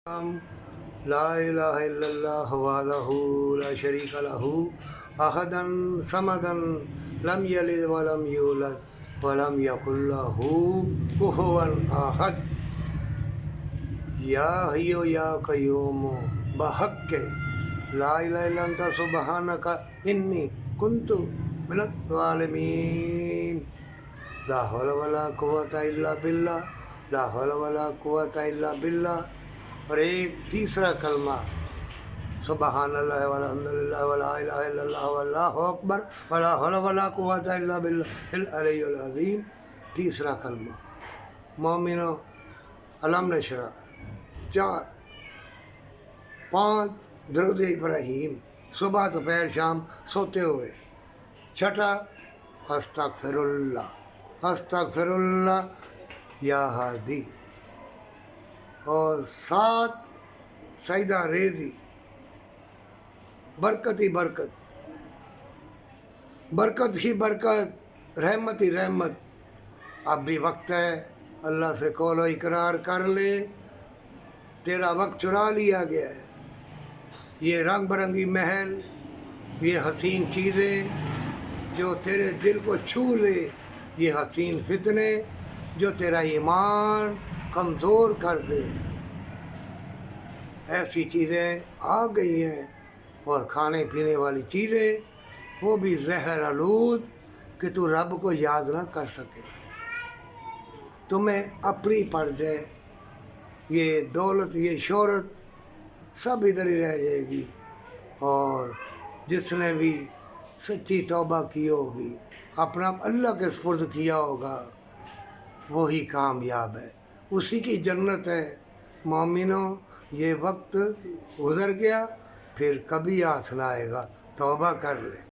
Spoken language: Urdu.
لا الہ الا اللہ وحدہ لا شریک لہ احدا صمدا لم یلد ولم یولد ولم یکن لہ کفوا احد یا حی یا قیوم بحق لا الہ الا انت سبحانک انی کنت من الظالمین لا حول ولا قوۃ الا باللہ لا حول ولا قوۃ الا باللہ۔ اور ایک تیسرا کلمہ سبحان اللہ والحمد للہ ولا الہ الا اللہ واللہ اکبر ولا حول ولا قوۃ الا باللہ العلی العظیم۔ تیسرا کلمہ مومنو علم نشرح، 4 5 درود ابراہیم صبح دوپہر شام سوتے ہوئے۔ 6 استغفر اللہ یا ہادی۔ اور 7 سجدہ ریزی، برکت ہی برکت، برکت ہی برکت، رحمت ہی رحمت۔ اب بھی وقت ہے، اللہ سے قول و اقرار کر لے، تیرا وقت چرا لیا گیا ہے۔ یہ رنگ برنگی محل، یہ حسین چیزیں جو تیرے دل کو چھو لے، یہ حسین فتنے جو تیرا ایمان کمزور کر دے، ایسی چیزیں آ گئی ہیں۔ اور کھانے پینے والی چیزیں وہ بھی زہر آلود کہ تو رب کو یاد نہ کر سکے، تمہیں اپنی پڑ جائے، یہ دولت یہ شہرت سب ادھر ہی رہ جائے گی۔ اور جس نے بھی سچی توبہ کی ہوگی، اپنا اللہ کے سپرد کیا ہوگا، وہی کامیاب ہے، اسی کی جنت ہے۔ مومنوں، یہ وقت گزر گیا، پھر کبھی ہاتھ نہ آئے گا، توبہ کر لے۔